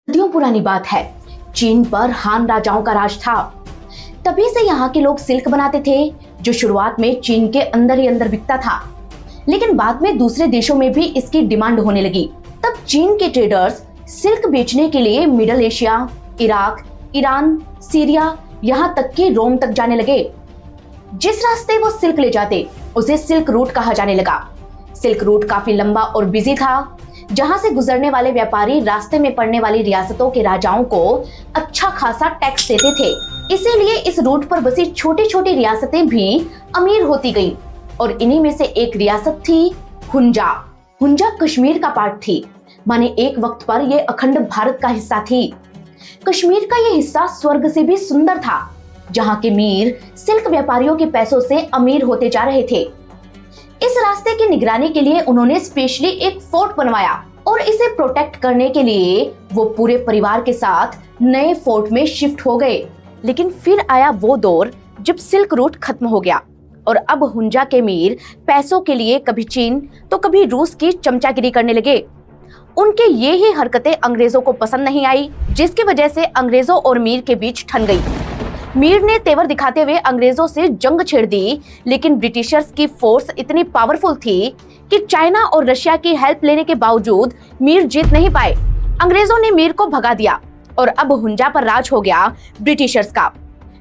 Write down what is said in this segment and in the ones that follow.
सदियों पुरानी बात है। चीन पर हान राजाओं का राज था। तभी से यहाँ के लोग सिल्क बनाते थे, जो शुरुआत में चीन के अंदर ही अंदर बिकता था, लेकिन बाद में दूसरे देशों में भी इसकी डिमांड होने लगी। तब चीन के ट्रेडर्स सिल्क बेचने के लिए middle Asia, Iraq, Iran, Syria, यहाँ तक कि रोम तक जाने लगे। जिस रास्ते वो सिल्क ले जाते उसे सिल्क रूट कहा जाने लगा। सिल्क रूट काफी लंबा और बिजी था, जहां से गुजरने वाले व्यापारी रास्ते में पड़ने वाली रियासतों के राजाओं को अच्छा खासा टैक्स देते थे। इसीलिए इस रूट पर बसी छोटी छोटी रियासतें भी अमीर होती गईं और इन्हीं में से एक रियासत थी हुंजा। हुंजा कश्मीर का पार्ट थी, माने एक वक्त पर यह अखंड भारत का हिस्सा थी। कश्मीर का यह हिस्सा स्वर्ग से भी सुंदर था, जहां के मीर सिल्क व्यापारियों के पैसों से अमीर होते जा रहे थे। इस रास्ते की निगरानी के लिए उन्होंने स्पेशली एक फोर्ट बनवाया और इसे प्रोटेक्ट करने के लिए वो पूरे परिवार के साथ नए फोर्ट में शिफ्ट हो गए। लेकिन फिर आया वो दौर जब सिल्क रूट खत्म हो गया और अब हुंजा के मीर पैसों के लिए कभी चीन तो कभी रूस की चमचागिरी करने लगे। उनके ये ही हरकतें अंग्रेजों को पसंद नहीं आई, जिसकी वजह से अंग्रेजों और मीर के बीच ठन गई। मीर ने तेवर दिखाते हुए अंग्रेजों से जंग छेड़ दी, लेकिन ब्रिटिशर्स की फोर्स इतनी पावरफुल थी कि चाइना और रशिया की हेल्प लेने के बावजूद मीर जीत नहीं पाए। अंग्रेजों ने मीर को भगा दिया और अब हुंजा पर राज हो गया ब्रिटिशर्स का।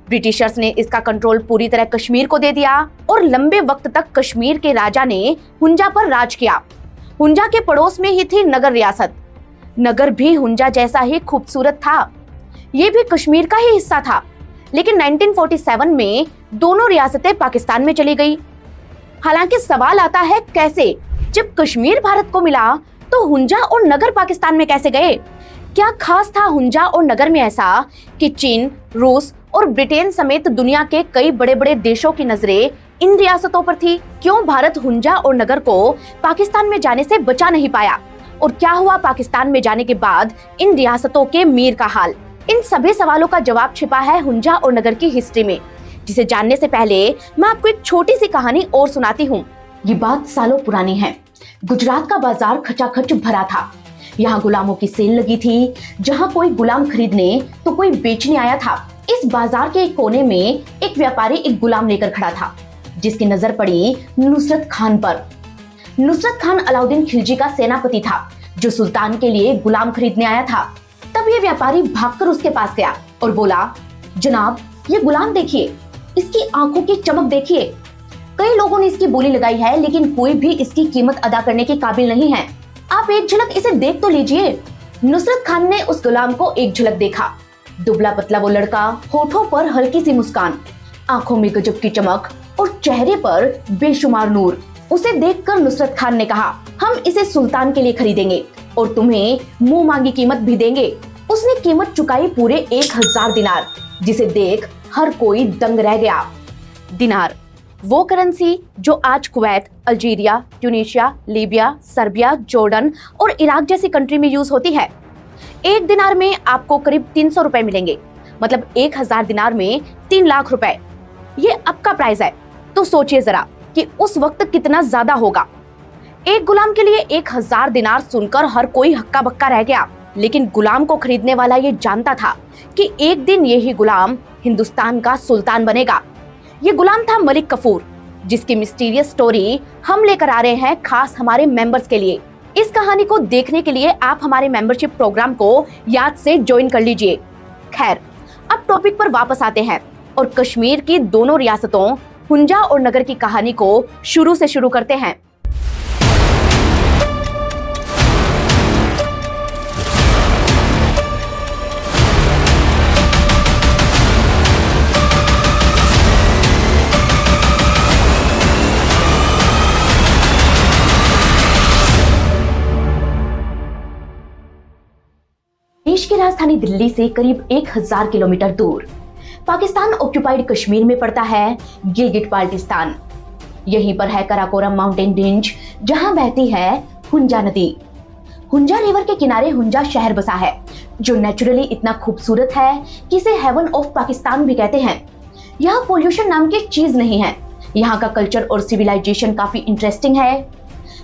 ब्रिटिशर्स ने इसका कंट्रोल पूरी तरह कश्मीर को दे दिया और लंबे वक्त तक कश्मीर के राजा ने हुंजा पर राज किया। हुंजा के पड़ोस में ही थी नगर रियासत। नगर भी हुंजा जैसा ही खूबसूरत था, ये भी कश्मीर का ही हिस्सा था। लेकिन 1947 में दोनों रियासतें पाकिस्तान में चली गई। हालांकि सवाल आता है कैसे, जब कश्मीर भारत को मिला तो हुंजा और नगर पाकिस्तान में कैसे गए? क्या खास था हुंजा और नगर में ऐसा कि चीन, रूस और ब्रिटेन समेत दुनिया के कई बड़े बड़े देशों की नजरें इन रियासतों पर थी? क्यों भारत हुंजा और नगर को पाकिस्तान में जाने से बचा नहीं पाया? और क्या हुआ पाकिस्तान में जाने के बाद इन रियासतों के मीर का हाल? इन सभी सवालों का जवाब छिपा है हुंजा और नगर की हिस्ट्री में, जिसे जानने से पहले मैं आपको एक छोटी सी कहानी और सुनाती हूँ। ये बात सालों पुरानी है। गुजरात का बाजार खचाखच भरा था। यहाँ गुलामों की सेल लगी थी, जहाँ कोई गुलाम खरीदने तो कोई बेचने आया था। इस बाजार के एक कोने में एक व्यापारी एक गुलाम लेकर खड़ा था, जिसकी नजर पड़ी नुसरत खान पर। नुसरत खान अलाउद्दीन खिलजी का सेनापति था, जो सुल्तान के लिए गुलाम खरीदने आया था। तब ये व्यापारी भागकर उसके पास गया और बोला, जनाब ये गुलाम देखिए, इसकी आंखों की चमक देखिए। कई लोगों ने इसकी बोली लगाई है, लेकिन कोई भी इसकी कीमत अदा करने के काबिल नहीं है। आप एक झलक इसे देख तो लीजिए। नुसरत खान ने उस गुलाम को एक झलक देखा। दुबला पतला वो लड़का, होठों पर हल्की सी मुस्कान, आंखों में गजब की चमक और चेहरे पर बेशुमार नूर। उसे देखकर नुसरत खान ने कहा, हम इसे सुल्तान के लिए खरीदेंगे और तुम्हें मुंह मांगी कीमत भी देंगे। उसने कीमत चुकाई पूरे 1000 दिनार, जिसे देख हर कोई दंग रह गया। दिनार वो करेंसी जो आज Kuwait, Algeria, Tunisia, Libya, Serbia, Jordan और इराक जैसी कंट्री में यूज होती है। एक दिनार में आपको करीब 300 रुपए मिलेंगे, मतलब 1000 दिनार में 3 लाख रुपए। ये अब का प्राइस है, तो सोचिए जरा कि उस वक्त कितना ज्यादा होगा। एक गुलाम के लिए 1000 दिनार सुनकर हर कोई हक्का बक्का रह गया। लेकिन गुलाम को खरीदने वाला ये जानता था कि एक दिन यही गुलाम हिंदुस्तान का सुल्तान बनेगा। ये गुलाम था मलिक कफूर, जिसकी मिस्टीरियस स्टोरी हम लेकर आ रहे हैं खास हमारे मेंबर्स के लिए। इस कहानी को देखने के लिए आप हमारे मेंबरशिप प्रोग्राम को याद से ज्वाइन कर लीजिए। खैर, अब टॉपिक पर वापस आते हैं और कश्मीर की दोनों रियासतों हुंजा और नगर की कहानी को शुरू से शुरू करते हैं। देश की राजधानी दिल्ली से करीब 1000 किलोमीटर दूर पाकिस्तान ऑक्युपाइड कश्मीर में पड़ता है गिलगिट बाल्टिस्तान। यहीं पर है कराकोरम माउंटेन रेंज, जहां बहती है हुंजा नदी। हुंजा रिवर के किनारे हुंजा शहर बसा है, जो नेचुरली इतना खूबसूरत है कि इसे हेवन ऑफ पाकिस्तान भी कहते हैं। यहाँ पोल्यूशन नाम की चीज नहीं है। यहाँ का कल्चर और सिविलाइजेशन काफी इंटरेस्टिंग है।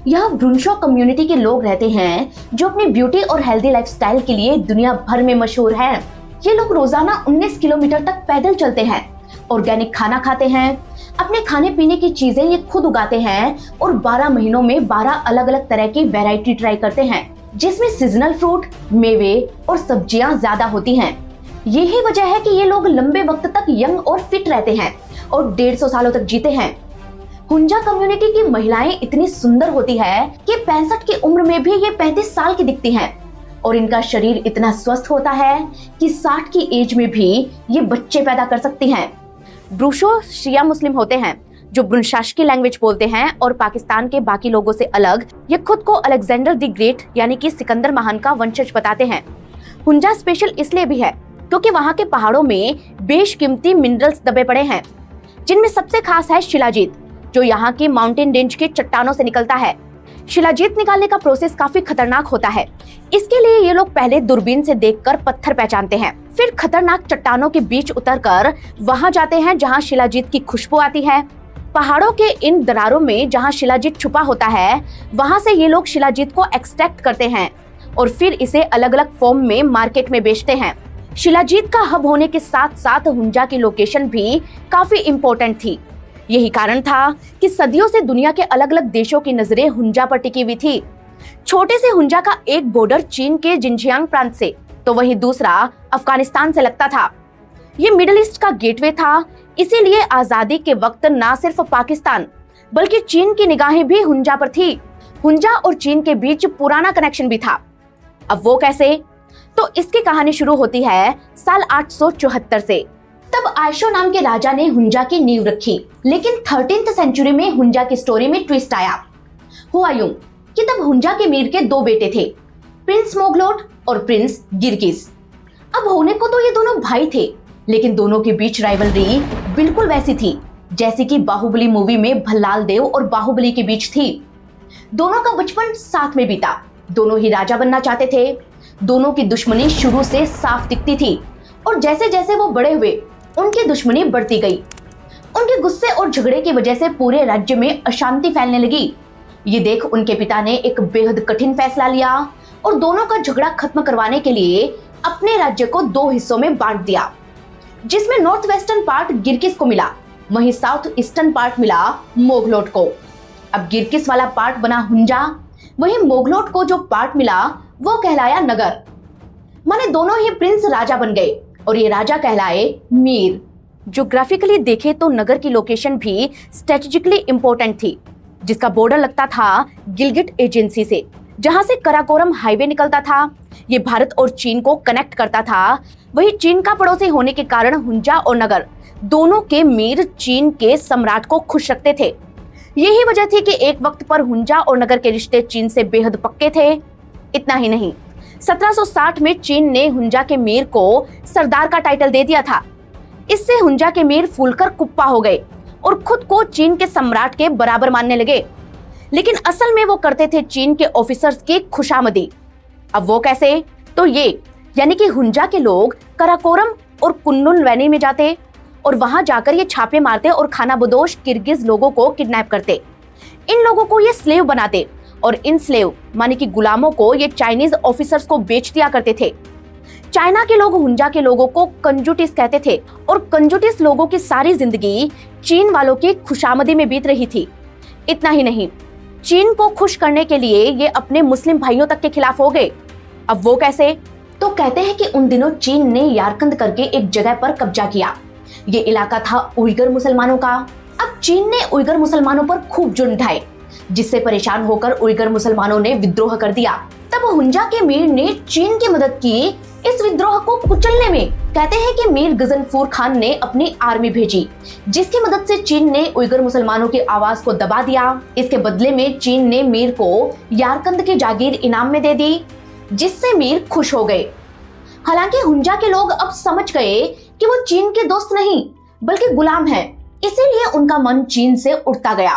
यह ब्रुनशो कम्युनिटी के लोग रहते हैं जो अपनी ब्यूटी और हेल्दी लाइफस्टाइल के लिए दुनिया भर में मशहूर हैं। ये लोग रोजाना 19 किलोमीटर तक पैदल चलते हैं, ऑर्गेनिक खाना खाते हैं, अपने खाने पीने की चीजें ये खुद उगाते हैं और 12 महीनों में 12 अलग अलग तरह की वैरायटी ट्राई करते हैं, जिसमें सीजनल फ्रूट, मेवे और सब्जियां ज्यादा होती हैं। यही वजह है कि ये लोग लंबे वक्त तक यंग और फिट रहते हैं और 150 सालों तक जीते हैं। हुंजा कम्युनिटी की महिलाएं इतनी सुंदर होती है कि 65 की उम्र में भी ये 35 साल की दिखती हैं और इनका शरीर इतना स्वस्थ होता है कि 60 की एज में भी ये बच्चे पैदा कर सकती हैं। ब्रुशो शिया मुस्लिम होते हैं जो ब्रुनशाशकी लैंग्वेज बोलते हैं और पाकिस्तान के बाकी लोगों से अलग ये खुद को अलेक्जेंडर द ग्रेट यानी कि सिकंदर महान का वंशज बताते हैं। हुंजा स्पेशल इसलिए भी है क्योंकि वहाँ के पहाड़ों में बेशकीमती मिनरल्स दबे पड़े हैं, जिनमें सबसे खास है शिलाजीत, जो यहाँ की माउंटेन रेंज के चट्टानों से निकलता है। शिलाजीत निकालने का प्रोसेस काफी खतरनाक होता है। इसके लिए ये लोग पहले दूरबीन से देखकर पत्थर पहचानते हैं, फिर खतरनाक चट्टानों के बीच उतरकर वहां जाते हैं जहां शिलाजीत की खुशबू आती है। पहाड़ों के इन दरारों में जहां शिलाजीत छुपा होता है, वहां से ये लोग शिलाजीत को एक्सट्रैक्ट करते हैं और फिर इसे अलग अलग फॉर्म में मार्केट में बेचते हैं। शिलाजीत का हब होने के साथ साथ हुंजा की लोकेशन भी काफी इम्पोर्टेंट थी। यही कारण था कि सदियों से दुनिया के अलग अलग देशों की नजरें हुंजा पर टिकी हुई थी। छोटे से हुंजा का एक बॉर्डर चीन के जिनजियांग प्रांत से तो वहीं दूसरा अफगानिस्तान से लगता था। ये मिडिल ईस्ट का गेटवे था, इसीलिए आजादी के वक्त न सिर्फ पाकिस्तान बल्कि चीन की निगाहें भी हुंजा पर थी। हुंजा और चीन के बीच पुराना कनेक्शन भी था। अब वो कैसे? तो इसकी कहानी शुरू होती है साल 874 से। तब आयशो नाम के राजा ने हुंजा की नींव रखी, लेकिन 13th सेंचुरी में हुंजा की स्टोरी में ट्विस्ट आया। हुआ यूं कि तब हुंजा के मीर के 2 बेटे थे, प्रिंस मोगलोट और प्रिंस गिरगिस। अब होने को तो ये दोनों भाई थे, लेकिन दोनों के बीच राइवलरी बिल्कुल वैसी थी जैसी कि बाहुबली मूवी में भल्लाल देव और बाहुबली के बीच थी। दोनों का बचपन साथ में बीता, दोनों ही राजा बनना चाहते थे, दोनों की दुश्मनी शुरू से साफ दिखती थी और जैसे जैसे वो बड़े हुए उनकी दुश्मनी बढ़ती गई। उनके गुस्से और झगड़े की वजह से पूरे राज्य में अशांति फैलने लगी। ये देख उनके पिता ने एक बेहद कठिन फैसला लिया और दोनों का झगड़ा खत्म करवाने के लिए अपने राज्य को 2 हिस्सों में बांट दिया, जिसमें नॉर्थ वेस्टर्न पार्ट गिरगिस को मिला, वहीं साउथ ईस्टर्न पार्ट मिला मोगलोट को। अब गिरगिस वाला पार्ट बना हुंजा, वहीं मोगलोट को जो पार्ट मिला वो कहलाया नगर। माने दोनों ही प्रिंस राजा बन गए और ये राजा कहलाए मीर। ज्योग्राफिकली देखे तो नगर की लोकेशन भी स्ट्रेटेजिकली इंपॉर्टेंट थी, जिसका बॉर्डर लगता था गिलगिट एजेंसी से, जहां से कराकोरम हाईवे निकलता था। ये भारत और चीन को कनेक्ट करता था। वही चीन का पड़ोसी होने के कारण हुंजा और नगर दोनों के मीर चीन के सम्राट को खुश रखते थे। यही वजह थी कि एक वक्त पर हुंजा और नगर के रिश्ते चीन से बेहद पक्के थे। इतना ही नहीं, 1760 में चीन ने हुंजा के मीर को सरदार का टाइटल दे दिया था। इससे हुंजा के मीर फूलकर कुप्पा हो गए और खुद को चीन के सम्राट के बराबर मानने लगे, लेकिन असल में वो करते थे चीन के ऑफिसर्स की खुशामदी। अब वो कैसे? तो ये यानी कि हुंजा के लोग कराकोरम और कुन्नुन वैली में जाते और वहां जाकर ये छापे मारते और खानाबदोश किर्गिज लोगों को किडनैप करते। इन लोगों को ये स्लेव बनाते और इन स्लेव माने कि गुलामों को ये चाइनीज ऑफिसर्स को बेच दिया करते थे। चाइना के लोग हुंजा के लोगों को कंजूटिस कहते थे और कंजूटिस लोगों की सारी जिंदगी चीन वालों की खुशामदी में बीत रही थी। इतना ही नहीं, चीन को खुश करने के लिए ये अपने मुस्लिम भाइयों तक के खिलाफ हो गए। अब वो कैसे? तो कहते हैं कि उन दिनों चीन ने यारकंद करके एक जगह पर कब्जा किया। ये इलाका था उइगर मुसलमानों का। अब चीन ने उइगर मुसलमानों पर खूब जुर्म ढाए, जिससे परेशान होकर उइगर मुसलमानों ने विद्रोह कर दिया। तब हुंजा के मीर ने चीन की मदद की इस विद्रोह को कुचलने में। कहते हैं कि मीर गजनफुर खान ने अपनी आर्मी भेजी, जिसकी मदद से चीन ने उइगर मुसलमानों की आवाज को दबा दिया। इसके बदले में चीन ने मीर को यारकंद की जागीर इनाम में दे दी, जिससे मीर खुश हो गए। हालांकि हुंजा के लोग अब समझ गए कि वो चीन के दोस्त नहीं बल्कि गुलाम हैं, इसीलिए उनका मन चीन से उठता गया।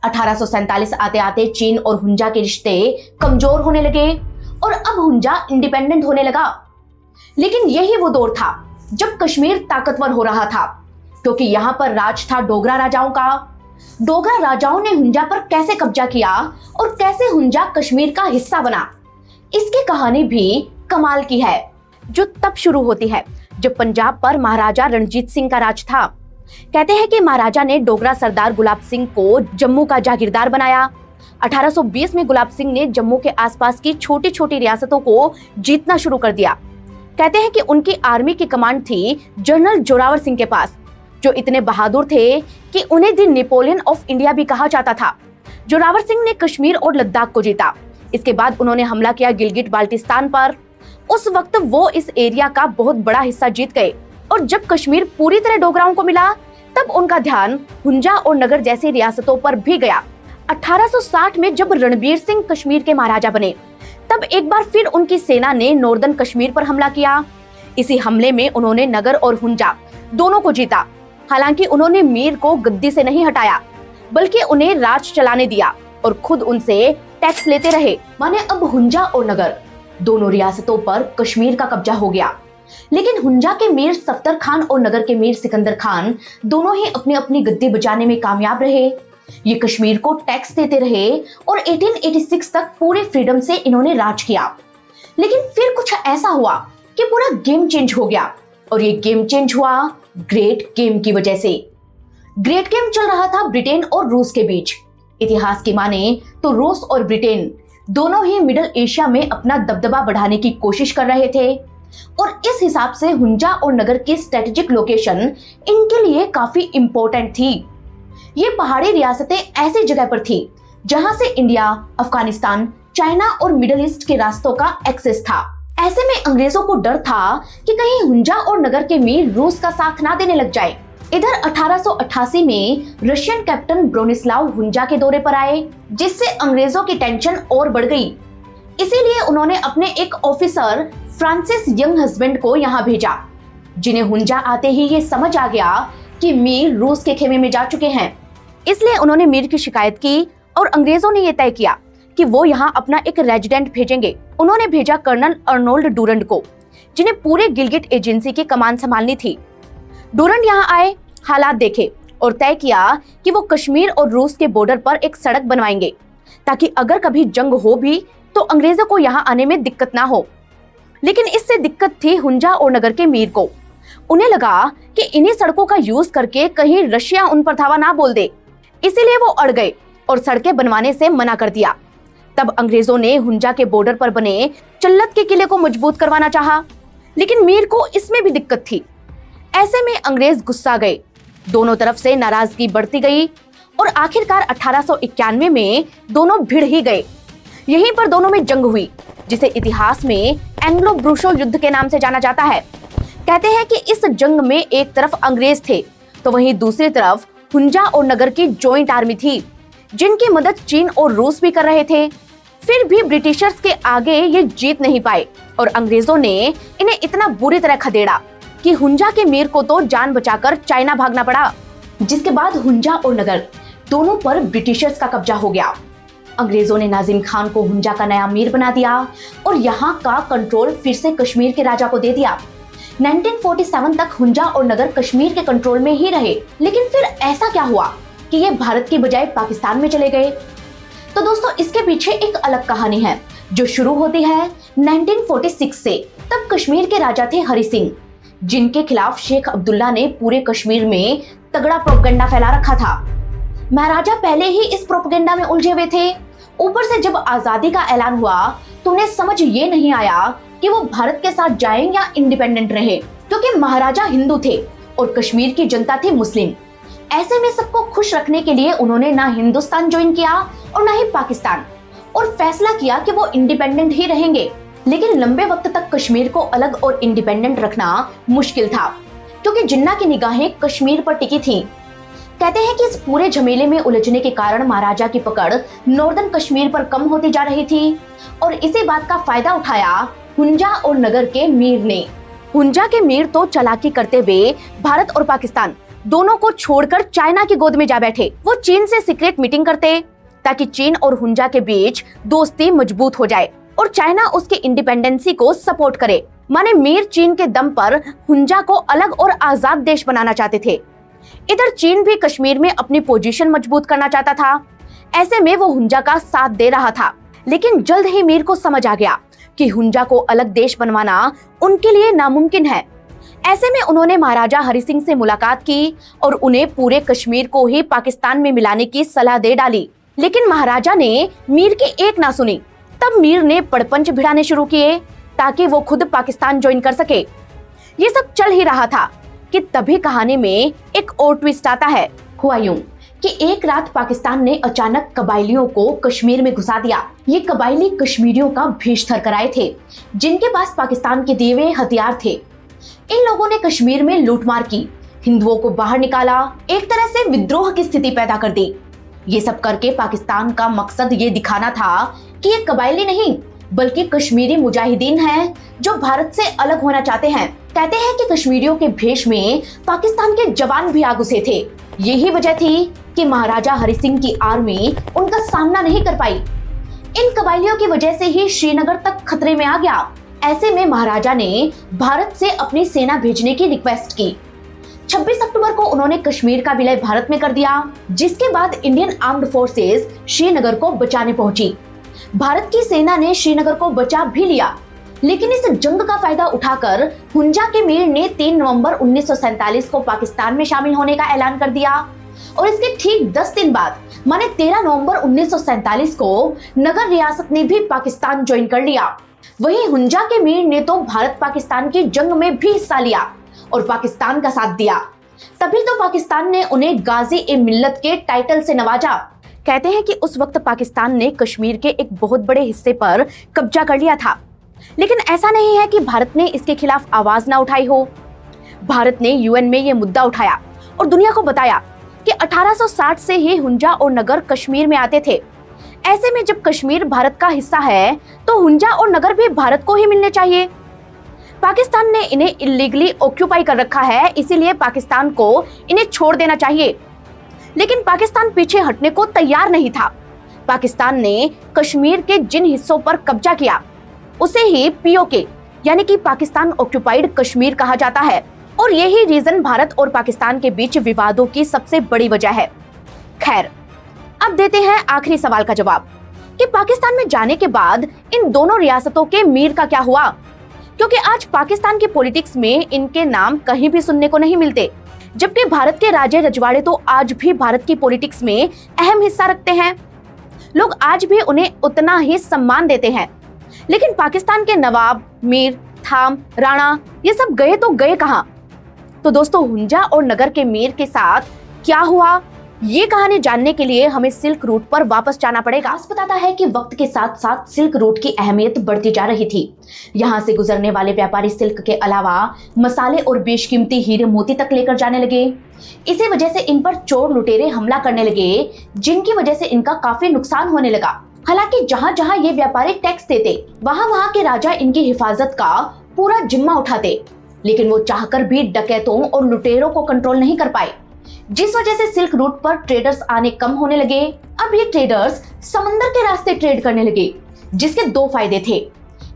1847 आते आते चीन और हुंजा के रिश्ते कमजोर होने लगे और अब हुंजा इंडिपेंडेंट होने लगा। लेकिन यही वो दौर था जब कश्मीर ताकतवर हो रहा था, क्योंकि यहाँ पर राज था डोगरा राजाओं का। डोगरा राजाओं ने हुंजा पर कैसे कब्जा किया और कैसे हुंजा कश्मीर का हिस्सा बना, इसकी कहानी भी कमाल की है, जो तब शुरू होती है जब पंजाब पर महाराजा रणजीत सिंह का राज था। कहते हैं कि महाराजा ने डोगरा सरदार गुलाब सिंह को जम्मू का जागीरदार बनाया। 1820 में गुलाब सिंह ने जम्मू के आसपास की छोटी छोटी रियासतों को जीतना शुरू कर दिया। कहते हैं कि उनकी आर्मी की कमांड थी जनरल जोरावर सिंह के पास, जो इतने बहादुर थे कि उन्हें द नेपोलियन ऑफ इंडिया भी कहा जाता था। जोरावर सिंह ने कश्मीर और लद्दाख को जीता। इसके बाद उन्होंने हमला किया गिलगिट बाल्टिस्तान पर। उस वक्त वो इस एरिया का बहुत बड़ा हिस्सा जीत गए और जब कश्मीर पूरी तरह डोगराओं को मिला तब उनका ध्यान हुंजा और नगर जैसी रियासतों पर भी गया। 1860 में जब रणबीर सिंह कश्मीर के महाराजा बने तब एक बार फिर उनकी सेना ने नॉर्दर्न कश्मीर पर हमला किया। इसी हमले में उन्होंने नगर और हुंजा दोनों को जीता। हालांकि उन्होंने मीर को गद्दी से नहीं हटाया, बल्कि उन्हें राज चलाने दिया और खुद उनसे टैक्स लेते रहे। माने अब हुंजा और नगर दोनों रियासतों पर कश्मीर का कब्जा हो गया। लेकिन हुंजा के मीर सफ्तर खान और नगर के मीर सिकंदर खान दोनों ही अपनी अपनी गद्दी बचाने में कामयाब रहे। ये कश्मीर को टैक्स देते रहे और 1886 तक पूरे फ्रीडम से इन्होंने राज किया। लेकिन फिर कुछ ऐसा हुआ कि पूरा गेम चेंज हो गया, और ये गेम चेंज हुआ ग्रेट गेम की वजह से। ग्रेट गेम चल रहा था ब्रिटेन और रूस के बीच। इतिहास की माने तो रूस और ब्रिटेन दोनों ही मिडल एशिया में अपना दबदबा बढ़ाने की कोशिश कर रहे थे, और इस हिसाब से हुंजा और नगर की स्ट्रेटेजिक लोकेशन इनके लिए काफी इंपॉर्टेंट थी। ये पहाड़ी रियासतें ऐसी जगह पर थी जहां से इंडिया, अफगानिस्तान, चाइना और मिडिल ईस्ट के रास्तों का एक्सेस था। ऐसे में अंग्रेजों को डर था कि कहीं हुंजा और नगर के मीर रूस का साथ ना देने लग जाए। इधर 1888 में रशियन कैप्टन ब्रोनिस्लाव हुंजा के दौरे पर आए, जिससे अंग्रेजों की टेंशन और बढ़ गई। इसीलिए उन्होंने अपने एक ऑफिसर फ्रांसिस यंग हस्बैंड को यहाँ भेजा, जिन्हें हुंजा आते ही ये समझ आ गया कि मीर रूस के खेमे में जा चुके हैं। इसलिए उन्होंने मीर की शिकायत की और अंग्रेजों ने ये तय किया कि वो यहाँ अपना एक रेजिडेंट भेजेंगे। उन्होंने भेजा कर्नल अर्नोल्ड डूरंड को, जिन्हें पूरे गिलगिट एजेंसी की कमान संभालनी थी। डूरंड यहाँ आए, हालात देखे और तय किया कि वो कश्मीर और रूस के बॉर्डर पर एक सड़क बनवाएंगे, ताकि अगर कभी जंग हो भी तो अंग्रेजों को यहाँ आने में दिक्कत ना हो। लेकिन इससे दिक्कत थी हुंजा और नगर के मीर को। उन्हें लगा कि इन्हीं सड़कों का यूज करके कहीं रशिया उन पर धावा ना बोल दे, इसीलिए वो अड़ गए और सड़कें बनवाने से मना कर दिया। तब अंग्रेजों ने हुंजा के बॉर्डर पर बने चल्लत के किले को मजबूत करवाना चाहा, लेकिन मीर को इसमें भी दिक्कत थी। ऐसे में अंग्रेज गुस्सा गए, दोनों तरफ से नाराजगी बढ़ती गई और आखिरकार 1891 में दोनों भिड़ ही गए। यहीं पर दोनों में जंग हुई, जिसे इतिहास में एंग्लो ब्रूशो युद्ध के नाम से जाना जाता है। कहते हैं कि इस जंग में एक तरफ अंग्रेज थे तो वहीं दूसरी तरफ हुंजा और नगर की जॉइंट आर्मी थी, जिनकी मदद चीन और रूस भी कर रहे थे। फिर भी ब्रिटिशर्स के आगे ये जीत नहीं पाए और अंग्रेजों ने इन्हें इतना बुरी तरह खदेड़ा कि हुंजा के मीर को तो जान बचाकर चाइना भागना पड़ा। जिसके बाद हुंजा और नगर दोनों पर ब्रिटिशर्स का कब्जा हो गया। अंग्रेजों ने नाजिम खान को हुंजा का नया मीर बना दिया और यहाँ का कंट्रोल फिर से कश्मीर के राजा को दे दिया। 1947 तक हुंजा और नगर कश्मीर के कंट्रोल में ही रहे। लेकिन फिर ऐसा क्या हुआ कि ये भारत की बजाय पाकिस्तान में चले गए? तो दोस्तों, इसके पीछे एक अलग कहानी है जो शुरू होती है 1946 से। तब कश्मीर के राजा थे हरि सिंह, जिनके खिलाफ शेख अब्दुल्ला ने पूरे कश्मीर में तगड़ा प्रोपेगेंडा फैला रखा था। महाराजा पहले ही इस प्रोपेगेंडा में उलझे हुए थे। ऊपर से जब आजादी का ऐलान हुआ तो उन्हें समझ ये नहीं आया कि वो भारत के साथ जाएं या इंडिपेंडेंट रहे, क्योंकि महाराजा हिंदू थे और कश्मीर की जनता थी मुस्लिम। ऐसे में सबको खुश रखने के लिए उन्होंने ना हिंदुस्तान ज्वाइन किया और ना ही पाकिस्तान, और फैसला किया कि वो इंडिपेंडेंट ही रहेंगे। लेकिन लंबे वक्त तक कश्मीर को अलग और इंडिपेंडेंट रखना मुश्किल था, क्योंकि जिन्ना की निगाहें कश्मीर पर टिकी थीं। कहते हैं कि इस पूरे झमेले में उलझने के कारण महाराजा की पकड़ नॉर्दर्न कश्मीर पर कम होती जा रही थी, और इसी बात का फायदा उठाया हुंजा और नगर के मीर ने। हुंजा के मीर तो चालाकी करते हुए भारत और पाकिस्तान दोनों को छोड़कर चाइना की गोद में जा बैठे। वो चीन से सीक्रेट मीटिंग करते ताकि चीन और हुंजा के बीच दोस्ती मजबूत हो जाए और चाइना उसके इंडिपेंडेंसी को सपोर्ट करे। माने मीर चीन के दम पर हुंजा को अलग और आजाद देश बनाना चाहते थे। इधर चीन भी कश्मीर में अपनी पोजीशन मजबूत करना चाहता था। ऐसे में वो हुंजा का साथ दे रहा था, लेकिन जल्द ही मीर को समझ आ गया कि हुंजा को अलग देश बनवाना उनके लिए नामुमकिन है। ऐसे में उन्होंने महाराजा हरि सिंह से मुलाकात की और उन्हें पूरे कश्मीर को ही पाकिस्तान में मिलाने की सलाह दे डाली। लेकिन महाराजा ने मीर की एक ना सुनी। तब मीर ने पड़पंच भिड़ाने शुरू किए ताकि वो खुद पाकिस्तान ज्वाइन कर सके। ये सब चल ही रहा था कि तभी कहानी में एक और ट्विस्ट आता है। हुआ यूं कि एक रात पाकिस्तान ने अचानक कबायलियों को कश्मीर में घुसा दिया। ये कबायली कश्मीरियों का भेष धर कर आए थे, जिनके पास पाकिस्तान के दिए हुए हथियार थे। इन लोगों ने कश्मीर में लूटमार की, हिंदुओं को बाहर निकाला, एक तरह से विद्रोह की स्थिति पैदा कर दी। ये सब करके पाकिस्तान का मकसद ये दिखाना था कि ये कबायली नहीं बल्कि कश्मीरी मुजाहिदीन हैं जो भारत से अलग होना चाहते हैं। कहते हैं कि कश्मीरियों के भेष में पाकिस्तान के जवान भी आ घुसे थे। यही वजह थी कि महाराजा हरि सिंह की आर्मी उनका सामना नहीं कर पाई। इन कबायलियों की वजह से ही श्रीनगर तक खतरे में आ गया। ऐसे में महाराजा ने भारत से अपनी सेना भेजने की रिक्वेस्ट की। 26 अक्टूबर को उन्होंने कश्मीर का विलय भारत में कर दिया, जिसके बाद इंडियन आर्म्ड फोर्सेस श्रीनगर को बचाने पहुंची। भारत की सेना ने श्रीनगर को बचा भी लिया, लेकिन इस जंग का फायदा उठाकर हुंजा के मीर ने 3 नवंबर 1947 को पाकिस्तान में शामिल होने का ऐलान कर दिया और इसके ठीक 10 दिन बाद माने 13 नवंबर 1947 को नगर रियासत ने भी पाकिस्तान ज्वाइन कर लिया। वहीं हुंजा के मीर ने तो भारत पाकिस्तान की जंग में भी हिस्सा लिया और पाकिस्तान का साथ दिया। तभी तो पाकिस्तान ने उन्हें गाजी-ए-मिल्लत के टाइटल से नवाजा। कहते हैं कि उस वक्त पाकिस्तान ने कश्मीर के एक बहुत बड़े हिस्से पर कब्जा कर लिया था, लेकिन ऐसा नहीं है कि भारत ने इसके खिलाफ आवाज ना उठाई हो। भारत ने यूएन में यह मुद्दा उठाया और दुनिया को बताया कि 1860 से ही हुंजा और नगर कश्मीर में आते थे। ऐसे में जब कश्मीर भारत का हिस्सा है तो हुंजा और नगर भी भारत को ही मिलने चाहिए। पाकिस्तान ने इन्हें इलीगली ऑक्यूपाई कर रखा है, इसीलिए पाकिस्तान को इन्हें छोड़ देना चाहिए। लेकिन पाकिस्तान पीछे हटने को तैयार नहीं था। पाकिस्तान ने कश्मीर के जिन हिस्सों पर कब्जा किया उसे ही पीओके यानी कि पाकिस्तान ऑक्यूपाइड कश्मीर कहा जाता है, और यही रीजन भारत और पाकिस्तान के बीच विवादों की सबसे बड़ी वजह है। खैर, अब देते हैं आखिरी सवाल का जवाब कि पाकिस्तान में जाने के बाद इन दोनों रियासतों के मीर का क्या हुआ, क्योंकि आज पाकिस्तान की पॉलिटिक्स में इनके नाम कहीं भी सुनने को नहीं मिलते, जबकि भारत के राजे रजवाड़े तो आज भी भारत की पॉलिटिक्स में अहम हिस्सा रखते हैं। लोग आज भी उन्हें उतना ही सम्मान देते हैं। लेकिन पाकिस्तान के नवाब, मीर, थाम, राणा ये सब गए तो गए कहां? तो दोस्तों, हुंजा और नगर के मीर के साथ क्या हुआ, ये कहानी जानने के लिए हमें सिल्क रूट पर वापस जाना पड़ेगा। इतिहास बताता है कि वक्त के साथ साथ सिल्क रूट की अहमियत बढ़ती जा रही थी। यहाँ से गुजरने वाले व्यापारी सिल्क के अलावा मसाले और बेशकीमती हीरे मोती तक लेकर जाने लगे। इसी वजह से इन पर चोर लुटेरे हमला करने लगे, जिनकी वजह से इनका काफी नुकसान होने लगा। हालांकि जहाँ जहाँ ये व्यापारी टैक्स देते, वहाँ के राजा इनकी हिफाजत का पूरा जिम्मा उठाते, लेकिन वो चाहकर भी डकैतों और लुटेरों को कंट्रोल नहीं कर पाए, जिस वजह से सिल्क रूट पर ट्रेडर्स आने कम होने लगे। अब ये ट्रेडर्स समंदर के रास्ते ट्रेड करने लगे, जिसके 2 फायदे थे।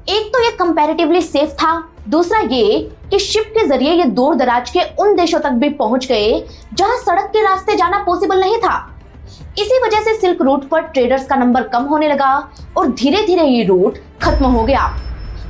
एक तो ये कंपैरेटिवली सेफ था, दूसरा ये कि शिप के जरिए ये दूर दराज के उन देशों तक भी पहुंच गए जहां सड़क के रास्ते जाना पॉसिबल नहीं था। इसी वजह से सिल्क रूट पर ट्रेडर्स का नंबर कम होने लगा और धीरे धीरे ये रूट खत्म हो गया।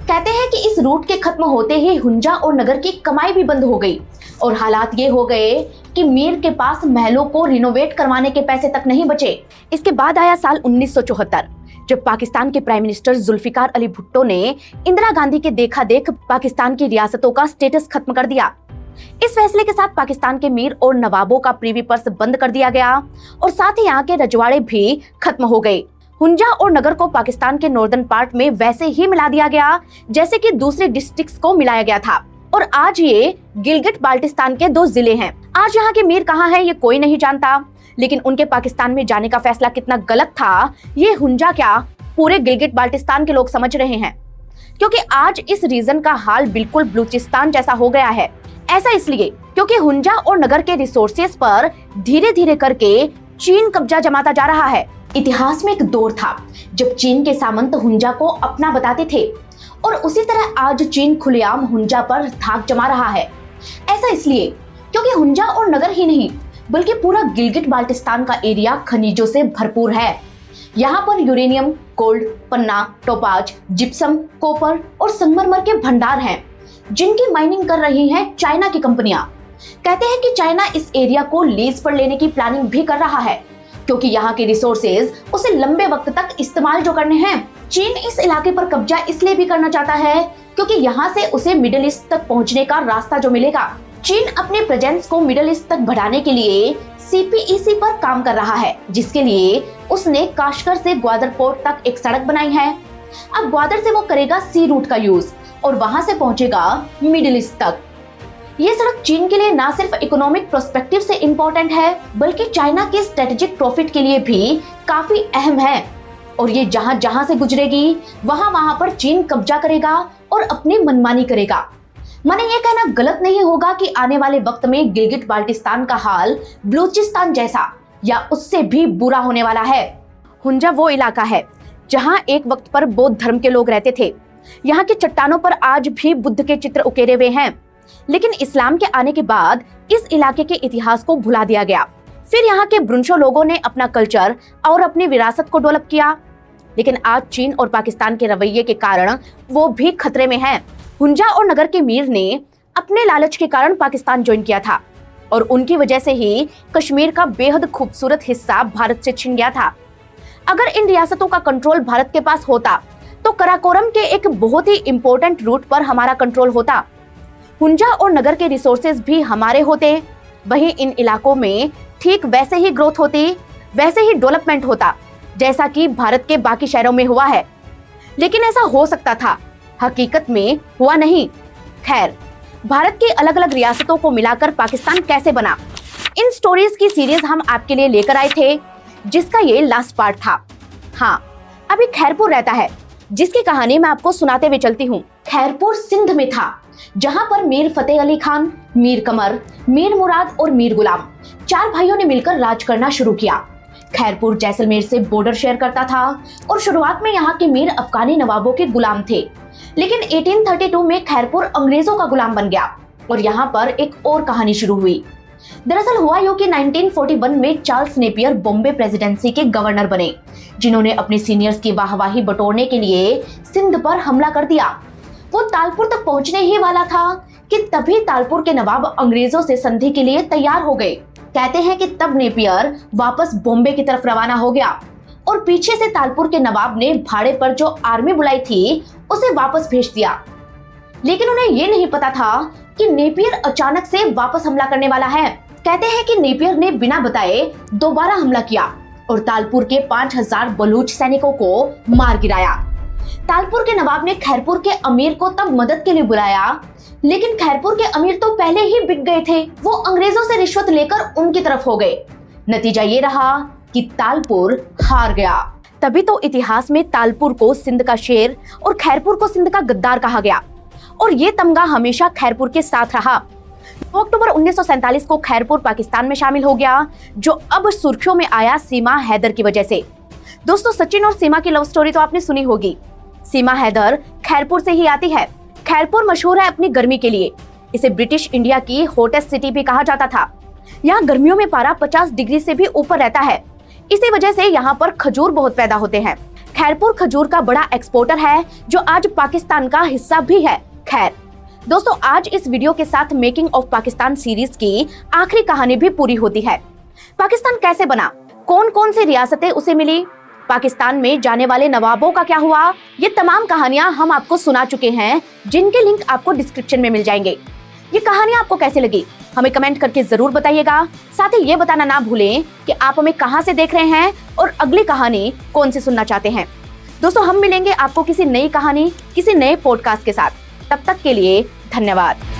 कहते हैं कि इस रूट के खत्म होते ही हुंजा और नगर की कमाई भी बंद हो गई और हालात ये हो गए कि मीर के पास महलों को रिनोवेट करवाने के पैसे तक नहीं बचे। इसके बाद आया साल 1974, जब पाकिस्तान के प्राइम मिनिस्टर जुल्फिकार अली भुट्टो ने इंदिरा गांधी के देखा देख पाकिस्तान की रियासतों का स्टेटस खत्म कर दिया। इस फैसले के साथ पाकिस्तान के मीर और नवाबों का प्रीवी पर्स बंद कर दिया गया और साथ ही यहाँ के रजवाड़े भी खत्म हो गए। हुंजा और नगर को पाकिस्तान के नॉर्दर्न पार्ट में वैसे ही मिला दिया गया जैसे कि दूसरे डिस्ट्रिक्ट्स को मिलाया गया था, और आज ये गिलगिट बाल्टिस्तान के 2 जिले हैं। आज यहाँ के मीर कहाँ हैं ये कोई नहीं जानता, लेकिन उनके पाकिस्तान में जाने का फैसला कितना गलत था ये हुंजा क्या पूरे गिलगिट बाल्टिस्तान के लोग समझ रहे हैं, क्योंकि आज इस रीजन का हाल बिल्कुल बलूचिस्तान जैसा हो गया है। ऐसा इसलिए क्योंकि हुंजा और नगर के रिसोर्सेज पर धीरे धीरे करके चीन कब्जा जमाता जा रहा है। इतिहास में एक दौर था जब चीन के सामंत हुंजा को अपना बताते थे, और उसी तरह आज चीन खुलेआम हुंजा पर धाक जमा रहा है। ऐसा इसलिए क्योंकि हुंजा और नगर ही नहीं बल्कि पूरा गिलगिट बाल्टिस्तान का एरिया खनिजों से भरपूर है। यहाँ पर यूरेनियम, गोल्ड, पन्ना, टोपाज, जिप्सम, कॉपर और संगमरमर के भंडार हैं, जिनकी माइनिंग कर रही हैं चाइना की कंपनियां। कहते हैं कि चाइना इस एरिया को लीज पर लेने की प्लानिंग भी कर रहा है, क्योंकि यहाँ के रिसोर्सेज उसे लंबे वक्त तक इस्तेमाल जो करने हैं। चीन इस इलाके पर कब्जा इसलिए भी करना चाहता है क्योंकि यहाँ से उसे मिडिल ईस्ट तक पहुँचने का रास्ता जो मिलेगा। चीन अपने प्रेजेंस को मिडिल ईस्ट तक बढ़ाने के लिए CPEC पर काम कर रहा है, जिसके लिए उसने काशगर से ग्वादर पोर्ट तक एक सड़क बनाई है। अब ग्वादर से वो करेगा सी रूट का यूज और वहां से पहुंचेगा मिडिल ईस्ट तक। ये सड़क चीन के लिए ना सिर्फ इकोनॉमिक प्रोस्पेक्टिव से इम्पोर्टेंट है, बल्कि चाइना के स्ट्रेटेजिक प्रॉफिट के लिए भी काफी अहम है। और ये जहां जहां से गुजरेगी वहां वहां पर चीन कब्जा करेगा और अपनी मनमानी करेगा। माने ये कहना गलत नहीं होगा कि आने वाले वक्त में गिलगिट बाल्टिस्तान का हाल बलूचिस्तान जैसा या उससे भी बुरा होने वाला है। हुंजा वो इलाका है जहां एक वक्त पर बौद्ध धर्म के लोग रहते थे। यहाँ की चट्टानों पर आज भी बुद्ध के चित्र उकेरे हुए हैं, लेकिन इस्लाम के आने के बाद इस इलाके के इतिहास को भुला दिया गया। फिर यहाँ के ब्रुंशो लोगों ने अपना कल्चर और अपनी विरासत को डेवलप किया, लेकिन आज चीन और पाकिस्तान के रवैये के कारण वो भी खतरे में है। हुंजा और नगर के मीर ने अपने लालच के कारण पाकिस्तान ज्वाइन किया था और उनकी वजह से ही कश्मीर का बेहद खूबसूरत हिस्सा भारत से छिन गया था। अगर इन रियासतों का कंट्रोल भारत के पास होता तो कराकोरम के एक बहुत ही इंपॉर्टेंट रूट पर हमारा कंट्रोल होता। हुंजा और नगर के रिसोर्सेज भी हमारे होते, वहीं इन इलाकों में ठीक वैसे ही ग्रोथ होती, वैसे ही डेवलपमेंट होता जैसा कि भारत के बाकी शहरों में हुआ है। लेकिन ऐसा हो सकता था, हकीकत में हुआ नहीं। खैर, भारत की अलग अलग रियासतों को मिलाकर पाकिस्तान कैसे बना, इन स्टोरीज की सीरीज हम आपके लिए लेकर आए थे, जिसका ये लास्ट पार्ट था। हाँ, अभी खैरपुर रहता है, जिसकी कहानी मैं आपको सुनाते हुए चलती हूँ। खैरपुर सिंध में था, जहाँ पर मीर फतेह अली खान, मीर कमर, मीर मुराद और मीर गुलाम 4 भाइयों ने मिलकर राज करना शुरू किया। खैरपुर जैसलमेर से बॉर्डर शेयर करता था और शुरुआत में यहाँ के मीर अफगानी नवाबों के गुलाम थे, लेकिन 1832 में खैरपुर अंग्रेजों का गुलाम बन गया और यहाँ पर एक और कहानी शुरू हुई। दरअसल हुआ यूं कि 1941 में चार्ल्स नेपियर बॉम्बे प्रेसिडेंसी के गवर्नर बने, जिन्होंने अपने सीनियर्स की वाहवाही बटोरने के लिए सिंध पर हमला कर दिया। वो तालपुर तक पहुंचने ही वाला था कि तभी तालपुर के नवाब अंग्रेजों से संधि के लिए तैयार हो गए। कहते हैं कि तब नेपियर वापस बॉम्बे की तरफ रवाना हो गया और पीछे से तालपुर के नवाब ने भाड़े पर जो आर्मी बुलाई थी उसे वापस भेज दिया। लेकिन उन्हें ये नहीं पता था कि नेपियर अचानक से वापस हमला करने वाला है। कहते हैं कि नेपियर ने बिना बताए दोबारा हमला किया और तालपुर के 5000 बलूच सैनिकों को मार गिराया। तालपुर के नवाब ने खैरपुर के अमीर को तब मदद के लिए बुलाया, लेकिन खैरपुर के अमीर तो पहले ही बिक गए थे। वो अंग्रेजों से रिश्वत लेकर उनकी तरफ हो गए। नतीजा ये रहा कि तालपुर हार गया। तभी तो इतिहास में तालपुर को सिंध का शेर और खैरपुर को सिंध का गद्दार कहा गया और ये तमगा हमेशा खैरपुर के साथ रहा। 2 अक्टूबर 1947 को खैरपुर पाकिस्तान में शामिल हो गया, जो अब सुर्खियों में आया सीमा हैदर की वजह से। दोस्तों, सचिन और सीमा की लव स्टोरी तो आपने सुनी होगी। सीमा हैदर खैरपुर से ही आती है। खैरपुर मशहूर है अपनी गर्मी के लिए। इसे ब्रिटिश इंडिया की हॉटेस्ट सिटी भी कहा जाता था। यहाँ गर्मियों में पारा 50 डिग्री से भी ऊपर रहता है। इसी वजह से यहाँ पर खजूर बहुत पैदा होते हैं। खैरपुर खजूर का बड़ा एक्सपोर्टर है, जो आज पाकिस्तान का हिस्सा भी है। खैर दोस्तों, आज इस वीडियो के साथ मेकिंग ऑफ पाकिस्तान सीरीज की आखिरी कहानी भी पूरी होती है। पाकिस्तान कैसे बना, कौन कौन सी रियासतें उसे मिली, पाकिस्तान में जाने वाले नवाबों का क्या हुआ, ये तमाम कहानियां हम आपको सुना चुके हैं, जिनके लिंक आपको डिस्क्रिप्शन में मिल जाएंगे। ये कहानियां आपको कैसे लगी हमें कमेंट करके जरूर बताइएगा। साथ ही ये बताना ना भूलें कि आप हमें कहां से देख रहे हैं और अगली कहानी कौन सी सुनना चाहते हैं। दोस्तों, हम मिलेंगे आपको किसी नई कहानी, किसी नए पॉडकास्ट के साथ। तब तक के लिए धन्यवाद।